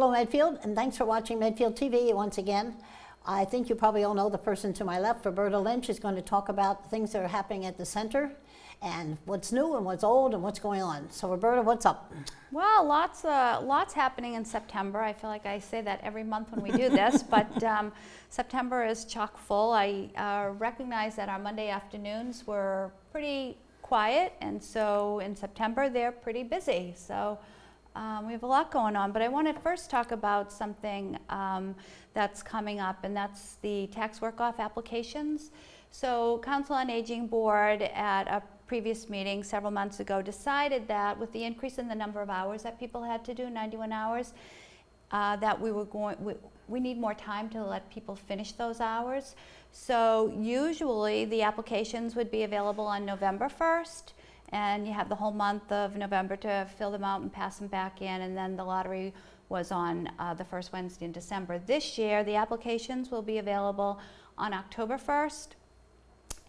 Hello Medfield, and thanks for watching Medfield TV once again. I think you probably all know the person to my left, Roberta Lynch, is going to talk about things that are happening at the center and what's new and what's old and what's going on. So Roberta, what's up? Well, lots happening in September. I feel like I say that every month when we do this, but September is chock full. I recognize that our Monday afternoons were pretty quiet, and so in September they're pretty busy. So we have a lot going on, but I want to first talk about something that's coming up, and that's the tax work-off applications. So Council on Aging Board at a previous meeting several months ago decided that with the increase in the number of hours that people had to do, 91 hours, that we need more time to let people finish those hours. So usually the applications would be available on November 1st, and you have the whole month of November to fill them out and pass them back in, and then the lottery was on the first Wednesday in December. This year, the applications will be available on October 1st,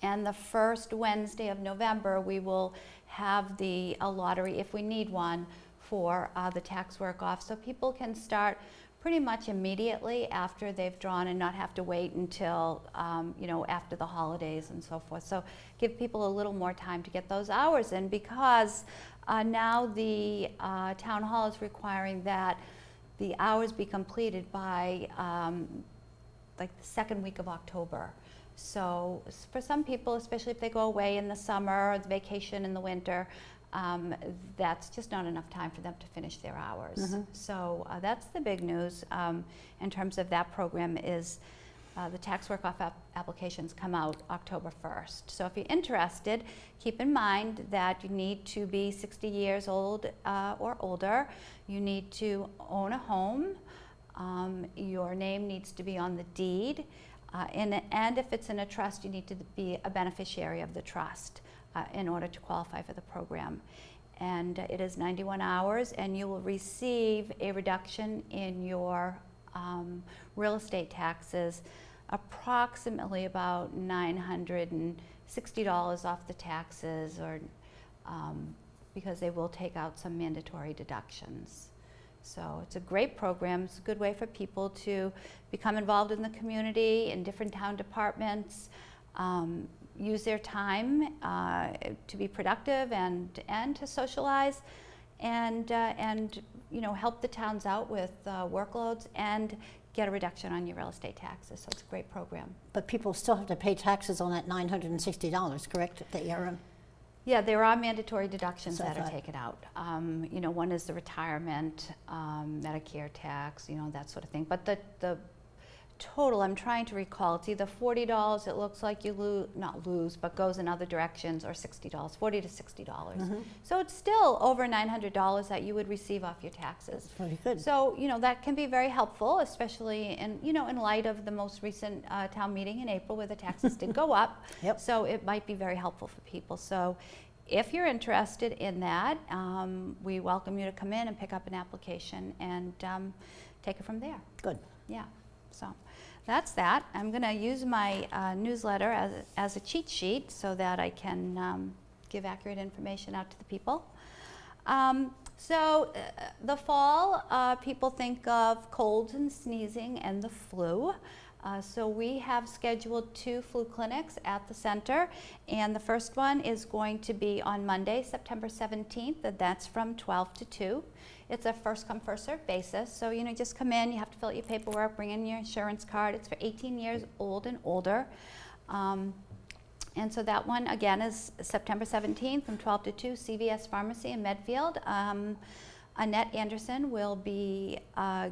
and the first Wednesday of November, we will have a lottery, if we need one, for the tax work-off. So people can start pretty much immediately after they've drawn and not have to wait until after the holidays and so forth. So give people a little more time to get those hours in, because now the town hall is requiring that the hours be completed by like the second week of October. So for some people, especially if they go away in the summer or the vacation in the winter, that's just not enough time for them to finish their hours. Mm-hmm. So that's the big news in terms of that program is the tax work-off applications come out October 1st. So if you're interested, keep in mind that you need to be 60 years old or older. You need to own a home. Your name needs to be on the deed. And if it's in a trust, you need to be a beneficiary of the trust in order to qualify for the program. And it is 91 hours, and you will receive a reduction in your real estate taxes, approximately about $960 off the taxes, or because they will take out some mandatory deductions. So it's a great program. It's a good way for people to become involved in the community, in different town departments, use their time to be productive and to socialize, and help the towns out with workloads and get a reduction on your real estate taxes. So it's a great program. But people still have to pay taxes on that $960, correct, that you're in? Yeah, there are mandatory deductions that are taken out. One is the retirement, Medicare tax, that sort of thing. But the total, I'm trying to recall, it's either $40, it looks like you not lose, but goes in other directions, or $60, $40 to $60. Mm-hmm. So it's still over $900 that you would receive off your taxes. That's pretty good. So, that can be very helpful, especially in light of the most recent town meeting in April, where the taxes did go up. Yep. So it might be very helpful for people. So if you're interested in that, we welcome you to come in and pick up an application and take it from there. Good. Yeah. So that's that. I'm going to use my newsletter as a cheat sheet so that I can give accurate information out to the people. So the fall, people think of colds and sneezing and the flu. So we have scheduled 2 flu clinics at the center, and the first one is going to be on Monday, September 17th, and that's from 12 to 2. It's a first come, first served basis. So, just come in, you have to fill out your paperwork, bring in your insurance card. It's for 18 years old and older. And so that one, again, is September 17th from 12 to 2, CVS Pharmacy in Medfield. Annette Anderson will be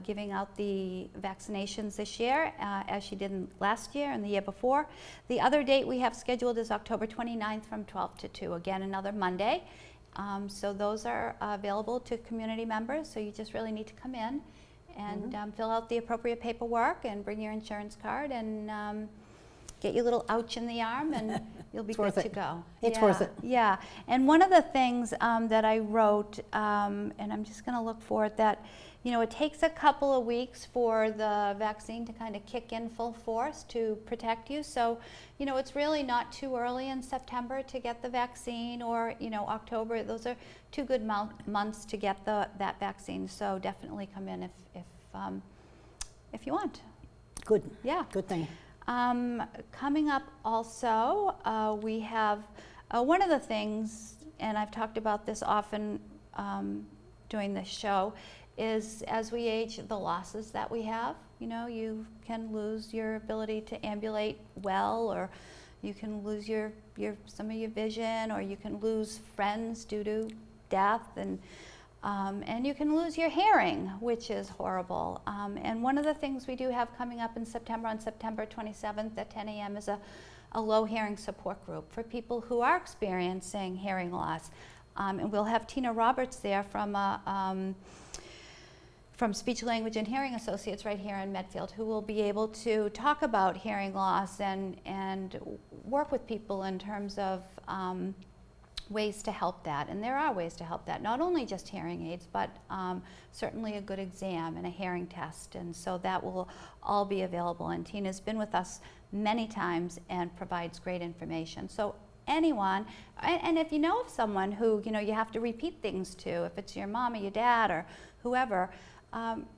giving out the vaccinations this year, as she did last year and the year before. The other date we have scheduled is October 29th from 12 to 2, again, another Monday. So those are available to community members, so you just really need to come in and fill out the appropriate paperwork and bring your insurance card and get your little ouch in the arm, and you'll be good to go. It's worth it. Yeah, and one of the things that I wrote, and I'm just going to look for it, that it takes a couple of weeks for the vaccine to kind of kick in full force to protect you. So, it's really not too early in September to get the vaccine, or October. Those are 2 good months to get that vaccine. So definitely come in if if you want. Good. Yeah. Good thing. Coming up also, we have one of the things, and I've talked about this often during this show, is as we age, the losses that we have. You know, you can lose your ability to ambulate well, or you can lose some of your vision, or you can lose friends due to death, and you can lose your hearing, which is horrible. And one of the things we do have coming up in September, on September 27th at 10 a.m. is a low hearing support group for people who are experiencing hearing loss. And we'll have Tina Roberts there from Speech, Language, and Hearing Associates right here in Medfield, who will be able to talk about hearing loss and work with people in terms of ways to help that. And there are ways to help that, not only just hearing aids, but certainly a good exam and a hearing test. And so that will all be available. And Tina's been with us many times and provides great information. So anyone, and if you know of someone who, you know, you have to repeat things to, if it's your mom or your dad or whoever,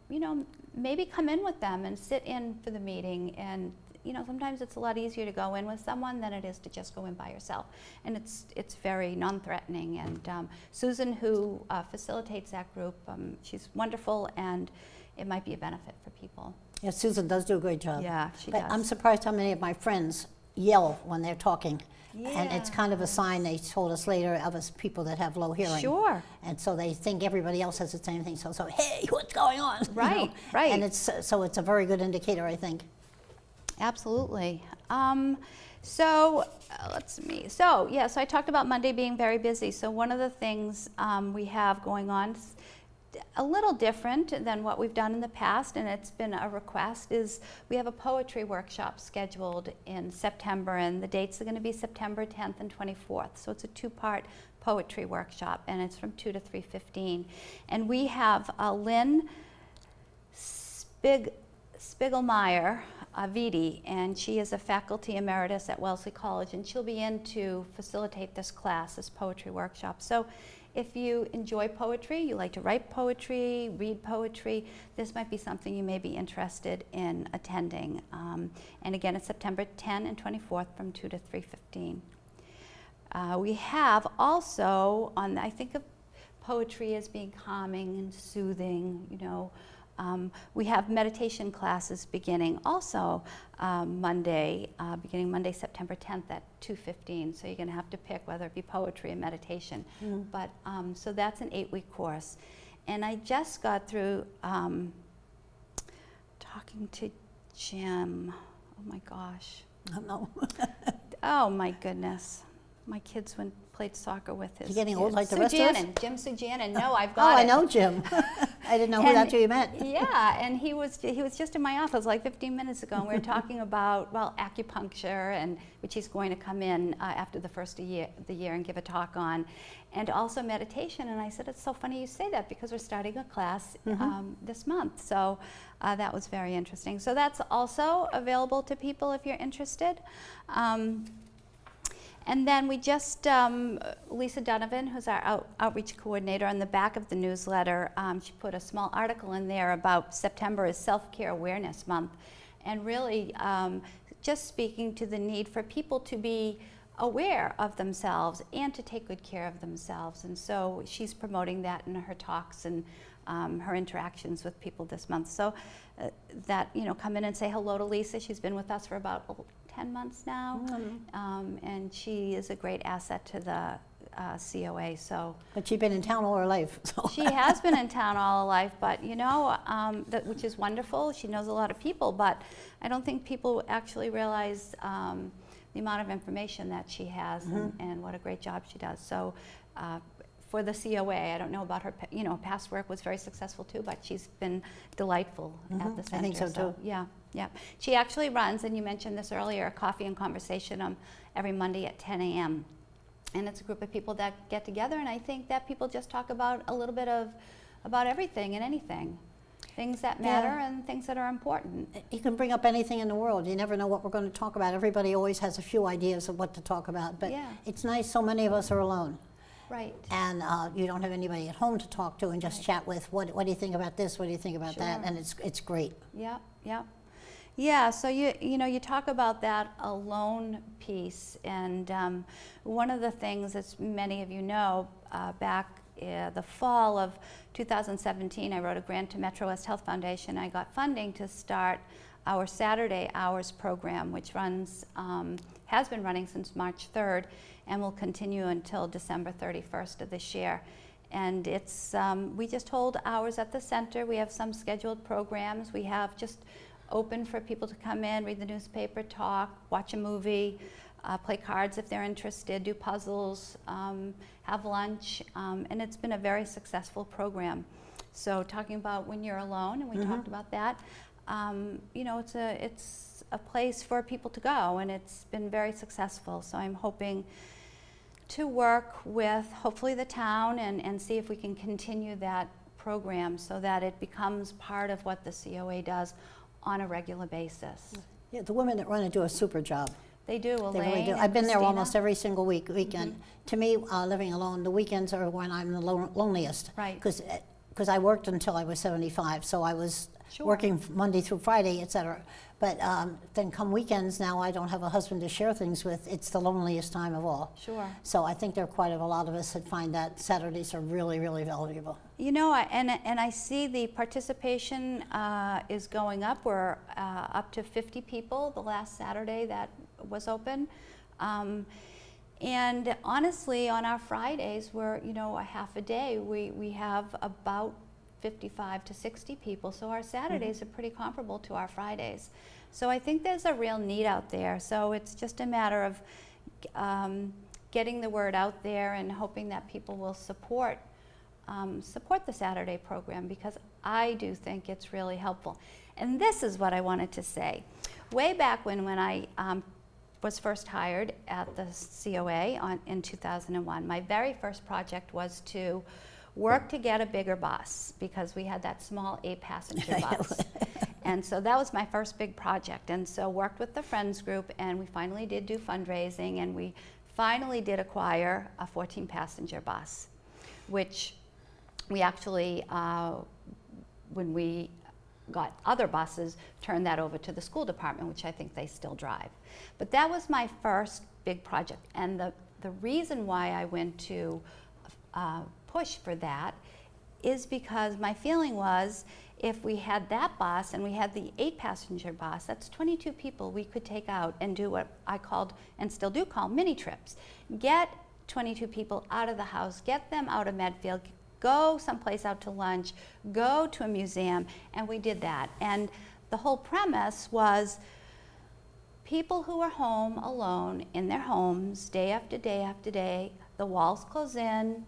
you know, maybe come in with them and sit in for the meeting. And you know, sometimes it's a lot easier to go in with someone than it is to just go in by yourself. And it's very non-threatening. And Susan, who facilitates that group, she's wonderful, and it might be a benefit for people. Yeah, Susan does do a great job. Yeah, she But does. I'm surprised how many of my friends yell when they're talking. And it's kind of a Yes. sign, they told us later, of us people that have low hearing. Sure. And so they think everybody else has the same thing. So hey, what's going on? You Right, know? right. And it's a very good indicator, I think. Absolutely. So let's see. So I talked about Monday being very busy. So one of the things we have going on, a little different than what we've done in the past, and it's been a request, is we have a poetry workshop scheduled in September, and the dates are going to be September 10th and 24th. So it's a two-part poetry workshop, and it's from 2 to 3:15. And we have Lynn Spiegelmeyer Vidi, and she is a faculty emeritus at Wellesley College, and she'll be in to facilitate this class, this poetry workshop. So if you enjoy poetry, you like to write poetry, read poetry, this might be something you may be interested in attending. And again, it's September 10 and 24th from 2 to 3:15. We have also, I think of poetry as being calming and soothing, you know. We have meditation classes beginning also beginning Monday, September 10th at 2:15. So you're going to have to pick whether it be poetry or meditation. But so that's an 8-week course. And I just got through talking to Jim. Oh my gosh. No. Oh my goodness. My kids played soccer with his You're getting kids. old like the rest of us? Jim Sujanin. No, I've Oh, got it. I know Jim. I didn't know who that's who you met. Yeah, and he was just in my office like 15 minutes ago, and we were talking about, well, acupuncture, and which he's going to come in after the first of the year and give a talk on, and also meditation. And I said, it's so funny you say that, because we're starting a class this month. So that was very interesting. So that's also available to people if you're interested. And then we just, Lisa Donovan, who's our outreach coordinator, on the back of the newsletter, she put a small article in there about September is Self-Care Awareness Month, and really just speaking to the need for people to be aware of themselves and to take good care of themselves. And so she's promoting that in her talks and her interactions with people this month. So that, you know, come in and say hello to Lisa. She's been with us for about 10 months now, and she is a great asset to the COA. So, But she's been in town all her life. So. she has been in town all her life, but you know, which is wonderful. She knows a lot of people, but I don't think people actually realize the amount of information that she has and what a great job she does. So. For the COA, I don't know about her, you know, past work was very successful too, but she's been delightful at the center. I think so too. Yeah. She actually runs, and you mentioned this earlier, a coffee and conversation every Monday at 10 a.m. And it's a group of people that get together, and I think that people just talk about a little bit about everything and anything. Things that matter and things that are important. You can bring up anything in the world. You never know what we're going to talk about. Everybody always has a few ideas of what to talk about, but it's nice so many of us are alone. Right. And you don't have anybody at home to talk to and just chat with. What do you think about this? What do you think about that? Sure. And it's great. Yep, yep. Yeah, so you know, you talk about that alone piece, and one of the things, as many of you know, back the fall of 2017, I wrote a grant to Metro West Health Foundation. I got funding to start our Saturday Hours program, which runs, has been running since March 3rd, and will continue until December 31st of this year. And it's, we just hold hours at the center. We have some scheduled programs. We have just open for people to come in, read the newspaper, talk, watch a movie, play cards if they're interested, do puzzles, have lunch, and it's been a very successful program. So talking about when you're alone, and we talked about that, you know, it's a place for people to go, and it's been very successful. So I'm hoping to work with hopefully the town and see if we can continue that program so that it becomes part of what the COA does on a regular basis. Yeah, the women that run it do a super job. They do, Elaine. They really do. and I've been there Christina. almost every single weekend. To me, living alone, the weekends are when I'm the loneliest. Right. Because I worked until I was 75, so I was Sure. working Monday through Friday, et cetera. But then come weekends, now I don't have a husband to share things with. It's the loneliest time of all. Sure. So I think there are quite a lot of us that find that Saturdays are really, really valuable. You know, and I see the participation is going up. We're up to 50 people the last Saturday that was open. And honestly, on our Fridays, we're, you know, a half a day. We have about 55 to 60 people, so our Saturdays are pretty comparable to our Fridays. So I think there's a real need out there. So it's just a matter of getting the word out there and hoping that people will support the Saturday program, because I do think it's really helpful. And this is what I wanted to say. Way back when I was first hired at the COA in 2001, my very first project was to work to get a bigger bus, because we had that small 8-passenger bus. And so that was my first big project. And so worked with the Friends group, and we finally did do fundraising, and we finally did acquire a 14-passenger bus, which we actually, when we got other buses, turned that over to the school department, which I think they still drive. But that was my first big project. And the reason why I went to push for that is because my feeling was, if we had that bus and we had the 8-passenger bus, that's 22 people we could take out and do what I called, and still do call, mini trips. Get 22 people out of the house, get them out of Medfield, go someplace out to lunch, go to a museum, and we did that. And the whole premise was people who are home alone in their homes day after day after day, the walls close in,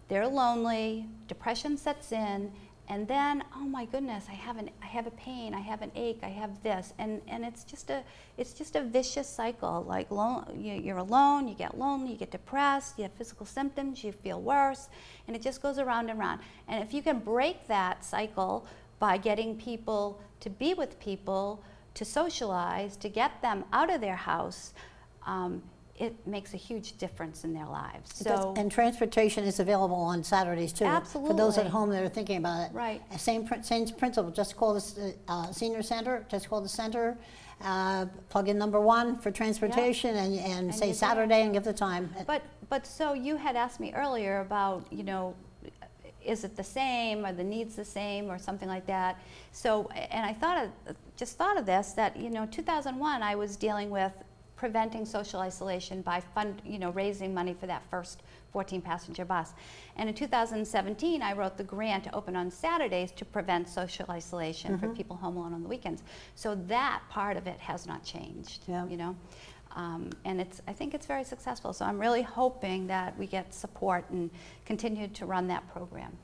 they're lonely, depression sets in, and then, oh my goodness, I have a pain, I have an ache, I have this, and it's just a vicious cycle. Like you're alone, you get lonely, you get depressed, you have physical symptoms, you feel worse, and it just goes around and around. And if you can break that cycle by getting people to be with people, to socialize, to get them out of their house, it makes a huge difference in their lives. So, and transportation is available on Saturdays too. Absolutely. For those at home that are thinking about it. Right. Same principle, just call the senior center, just call the center, plug in number 1 for transportation, and say you're Saturday there. and give the time. But so you had asked me earlier about, you know, is it the same, are the needs the same, or something like that. So, and I just thought of this, that, you know, 2001 I was dealing with preventing social isolation by raising money for that first 14-passenger bus. And in 2017, I wrote the grant to open on Saturdays to prevent social isolation for people home alone on the weekends. So that part of it has not changed, you know. And I think it's very successful. So I'm really hoping that we get support and continue to run that program.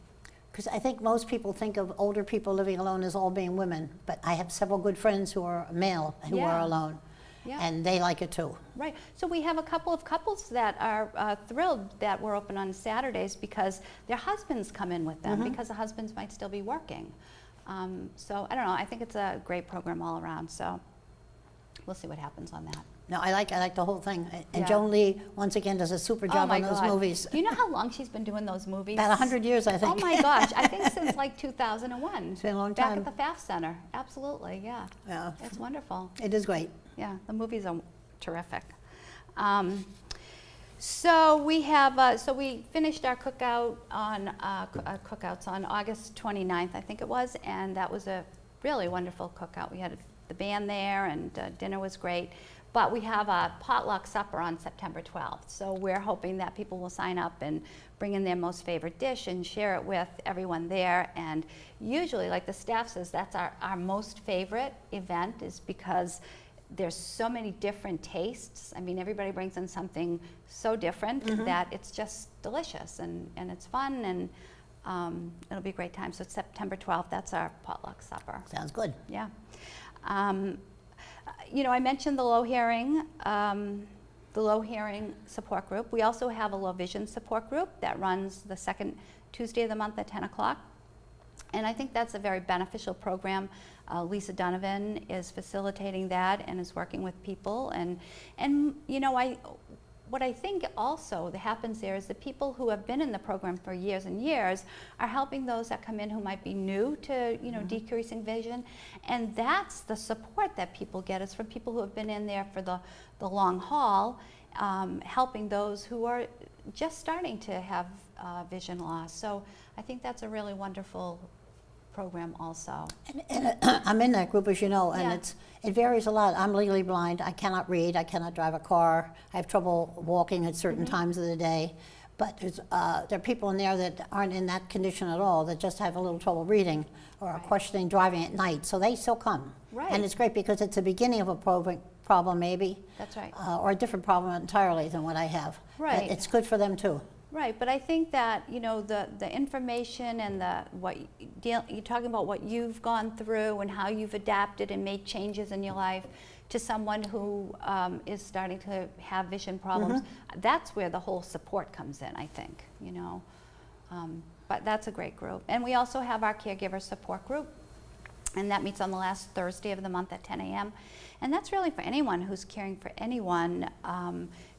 Because I think most people think of older people living alone as all being women, but I have several good friends who are male who are alone. Yeah. And they like it too. Right. So we have a couple of couples that are thrilled that we're open on Saturdays, because their husbands come in with them, because the husbands might still be working. So I don't know. I think it's a great program all around. So we'll see what happens on that. No, I like the whole thing. And Yeah. Joan Lee, once again, does a super job on those movies. Do you know how long she's been doing those movies? About 100 years, I Oh think. my gosh, I think since like 2001. It's been a long Back time. at the FAF Center, absolutely, yeah. Yeah. It's wonderful. It is great. Yeah, the movies are terrific. So we have, so we finished our cookout on, cookouts on August 29th, I think it was, and that was a really wonderful cookout. We had the band there, and dinner was great. But we have a potluck supper on September 12th, so we're hoping that people will sign up and bring in their most favorite dish and share it with everyone there. And usually, like the staff says, that's our most favorite event, is because there's so many different tastes. I mean, everybody brings in something so different that it's just delicious, and it's fun, and it'll be a great time. So it's September 12th, that's our potluck supper. Sounds good. Yeah. You know, I mentioned the low hearing support group. We also have a low vision support group that runs the second Tuesday of the month at 10 o'clock. And I think that's a very beneficial program. Lisa Donovan is facilitating that and is working with people. And you know, what I think also that happens there is the people who have been in the program for years and years are helping those that come in who might be new to, you know, decreasing vision. And that's the support that people get, is from people who have been in there for the long haul, helping those who are just starting to have vision loss. So I think that's a really wonderful program also. And I'm in that group, as you know, and Yeah. it varies a lot. I'm legally blind. I cannot read. I cannot drive a car. I have trouble walking at certain times of the day. But there are people in there that aren't in that condition at all, that just have a little trouble reading or are questioning driving at night. So they still come. Right. And it's great because it's the beginning of a problem maybe. That's right. Or a different problem entirely than what I have. Right. But it's good for them too. Right, but I think that, you know, the information and you're talking about what you've gone through and how you've adapted and made changes in your life to someone who is starting to have vision problems. That's where the whole support comes in, I think, you know. But that's a great group. And we also have our caregiver support group, and that meets on the last Thursday of the month at 10 a.m. And that's really for anyone who's caring for anyone,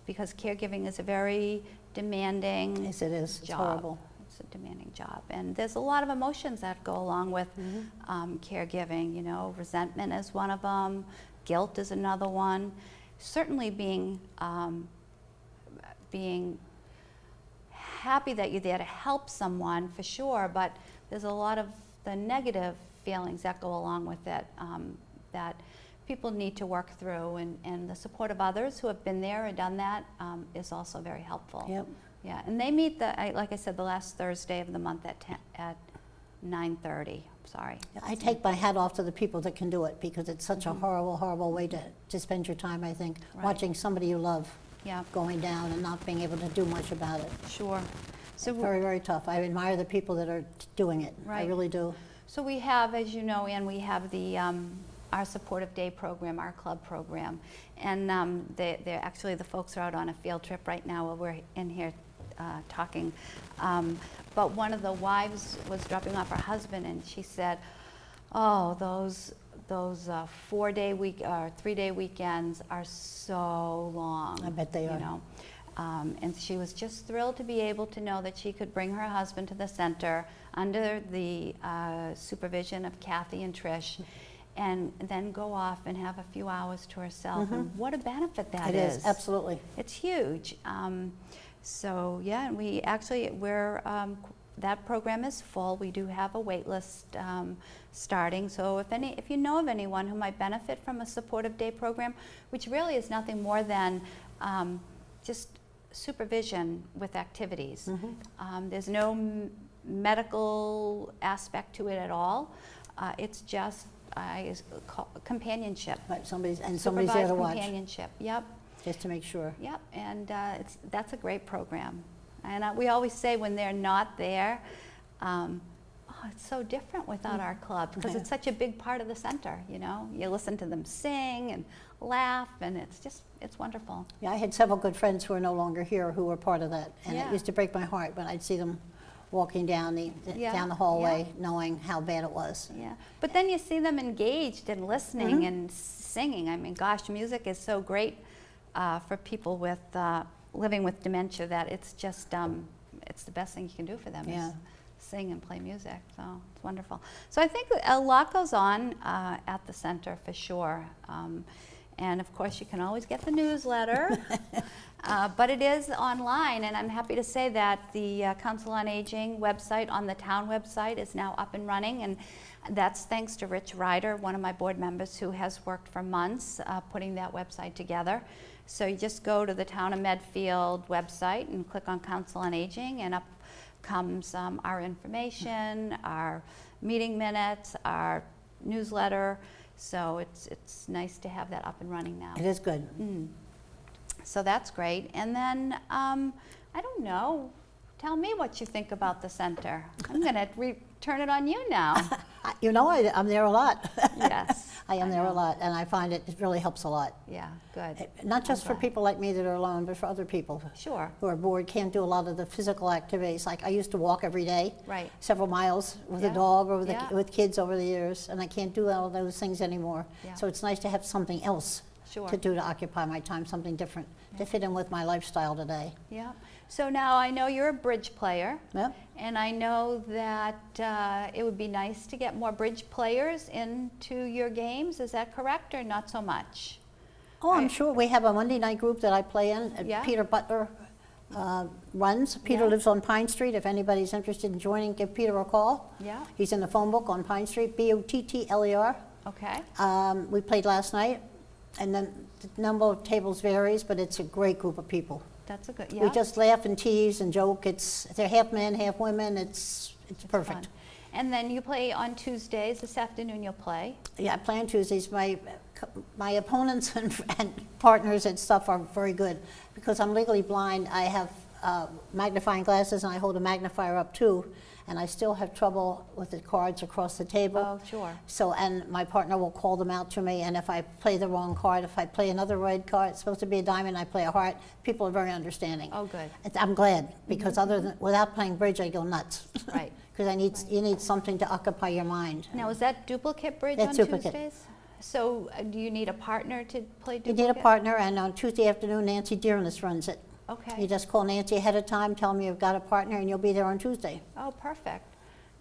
because caregiving is a very demanding Yes, it is. It's job. horrible. It's a demanding job, and there's a lot of emotions that go along with caregiving. You know, resentment is one of them. Guilt is another one. Certainly, being happy that you're there to help someone, for sure. But there's a lot of the negative feelings that go along with it that people need to work through, and the support of others who have been there or done that is also very helpful. Yep. Yeah, and they meet like I said, the last Thursday of the month at 9:30. Sorry. I take my hat off to the people that can do it, because it's such a horrible, horrible way to spend your time, I think, Right. watching somebody you love Yeah, going down and not being able to do much about it. sure. So Very, very tough. I admire the people that are doing it. I Right. really do. So we have, as you know, Ann, we have our supportive day program, our club program, and they're actually, the folks are out on a field trip right now while we're in here talking. But one of the wives was dropping off her husband, and she said, "Oh, those 4-day week or 3-day weekends are so long." I bet they you are. know. And she was just thrilled to be able to know that she could bring her husband to the center under the supervision of Kathy and Trish, and then go off and have a few hours to herself. And what a benefit that It is, absolutely. It's huge. So yeah, and that program is full. We do have a wait list starting. So if you know of anyone who might benefit from a supportive day program, which really is nothing more than just supervision with activities. There's no medical aspect to it at all. It's just companionship. Right, somebody's there Supervised to watch, companionship. Yep. just to make sure. Yep, and that's a great program. And we always say when they're not there, it's so different without our club, because it's such a big part of the center, you know. You listen to them sing and laugh, and it's wonderful. Yeah, I had several good friends who are no longer here who were part of that, and Yeah. it used to break my heart when I'd see them walking down the hallway, knowing how bad it was. Yeah, but then you see them engaged and listening and singing. I mean, gosh, music is so great for people with living with dementia, that it's just it's the best thing you can do for them. Yeah. Is sing and play music. So it's wonderful. So I think a lot goes on at the center for sure. And of course, you can always get the newsletter, but it is online, and I'm happy to say that the Council on Aging website on the town website is now up and running, and that's thanks to Rich Ryder, one of my board members who has worked for months putting that website together. So you just go to the Town of Medfield website and click on Council on Aging, and up comes our information, our meeting minutes, our newsletter. So it's nice to have that up and running now. It is good. So that's great. And then, I don't know, tell me what you think about the center. I'm going to turn it on you now. You know, I'm there a lot. Yes. I am there know. a lot, and I find it really helps a lot. Yeah, good. Not just for glad. people like me that are alone, but for other people Sure. who are bored, can't do a lot of the physical activities. Like I used to walk every day, Right. several miles with Yeah. a dog or with, Yeah. with kids over the years, and I can't do all those things anymore. Yeah. So it's nice to have something else Sure. to do to occupy my time, something different to fit in with my lifestyle today. Yeah. So now I know you're a bridge player. Yeah. And I know that it would be nice to get more bridge players into your games. Is that correct, or not so much? Oh, I'm Right. sure. We have a Monday night group that I play in. Yeah. Peter Butler runs. Peter Yeah. lives on Pine Street. If anybody's interested in joining, give Peter a call. Yeah. He's in the phone book on Pine Street, Buttler. Okay. We played last night, and then the number of tables varies, but it's a great group of people. That's a good, yeah. We just laugh and tease and joke. They're half men, half women. It's perfect. Fun. And then you play on Tuesdays. This afternoon you'll play. Yeah, I play on Tuesdays. My opponents and partners and stuff are very good because I'm legally blind. I have magnifying glasses, and I hold a magnifier up too, and I still have trouble with the cards across the table. Oh, sure. So, and my partner will call them out to me, and if I play the wrong card, if I play another red card, it's supposed to be a diamond, I play a heart, people are very understanding. Oh, good. I'm glad, because without playing bridge, I go nuts. Right. Because you need something to occupy your mind. Now, is that duplicate bridge That's on duplicate. Tuesdays? So do you need a partner to play You duplicate? need a partner, and on Tuesday afternoon, Nancy Dearness runs it. Okay. You just call Nancy ahead of time, tell them you've got a partner, and you'll be there on Tuesday. Oh, perfect.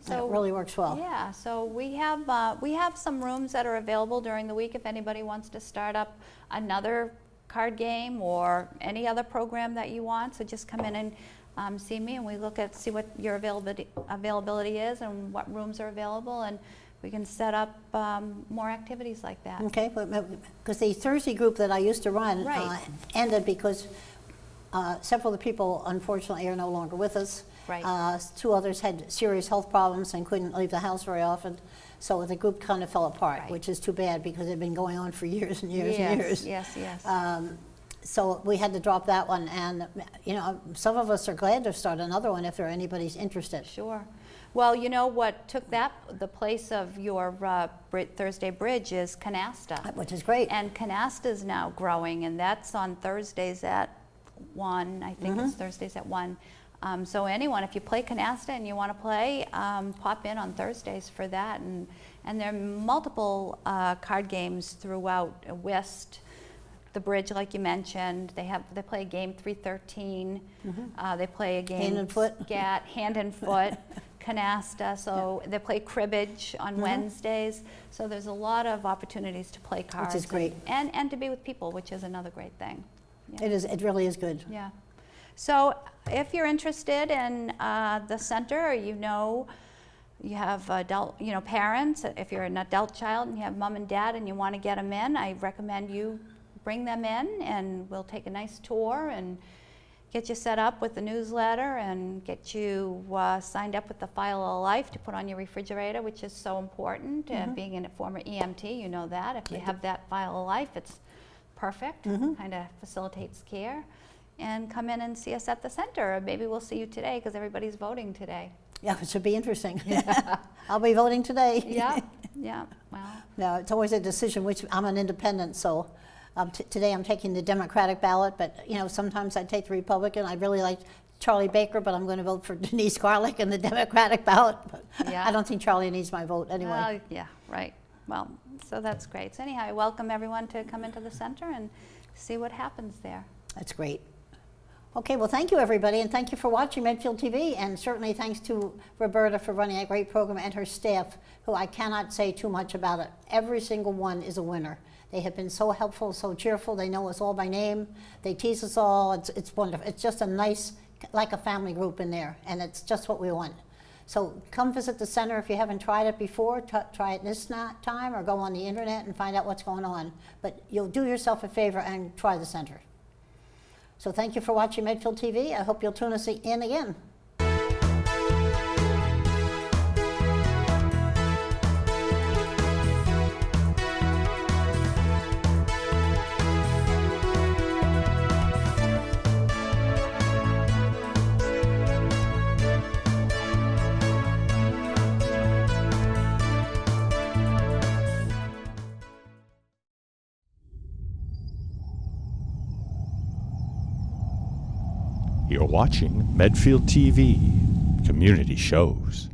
And it really works well. Yeah, so we have some rooms that are available during the week if anybody wants to start up another card game or any other program that you want. So just come in and see me, and we see what your availability is and what rooms are available, and we can set up more activities like that. Okay, because the Thursday group that I used to run Right. Ended because several of the people, unfortunately, are no longer with us. Right. Two others had serious health problems and couldn't leave the house very often. So the group kind of fell apart, Right. which is too bad because it had been going on for years and years and years. Yes. So we had to drop that one, and some of us are glad to start another one if there anybody's interested. Sure. Well, you know what took the place of your Thursday Bridge is Canasta. Which is great. And Canasta is now growing, and that's on Thursdays at 1. I think it's Thursdays at 1. So anyone, if you play Canasta and you want to play, pop in on Thursdays for that. And there are multiple card games throughout Whist. The Bridge, like you mentioned, they play a game 313. They play a game Hand and foot. Hand and foot. Canasta, so they play cribbage on Wednesdays. So there's a lot of opportunities to play cards. Which is great. And to be with people, which is another great thing. Yeah. It really is good. Yeah. So if you're interested in the center, or you have adult, parents, if you're an adult child and you have mom and dad and you want to get them in, I recommend you bring them in, and we'll take a nice tour and get you set up with the newsletter and get you signed up with the File of Life to put on your refrigerator, which is so important. Being a former EMT, you know that. If you have that File of Life, it's perfect. Kind of facilitates care. And come in and see us at the center. Or maybe we'll see you today because everybody's voting today. Yeah, it should be interesting. I'll be voting today. Yeah. Well, No, it's always a decision, which I'm an independent, so today I'm taking the Democratic ballot, but sometimes I take the Republican. I really like Charlie Baker, but I'm going to vote for Denise Garlick in the Democratic ballot. But Yeah. I don't think Charlie needs my vote anyway. well, yeah, right. Well, So that's great. So anyhow, I welcome everyone to come into the center and see what happens there. That's great. Okay, well, thank you, everybody, and thank you for watching Medfield TV, and certainly thanks to Roberta for running a great program and her staff, who I cannot say too much about it. Every single one is a winner. They have been so helpful, so cheerful. They know us all by name. They tease us all. It's wonderful. It's just a nice, like a family group in there, and it's just what we want. So come visit the center if you haven't tried it before. Try it this time, or go on the internet and find out what's going on. But you'll do yourself a favor and try the center. So thank you for watching Medfield TV. I hope you'll tune us in again. You're watching Medfield TV, community shows.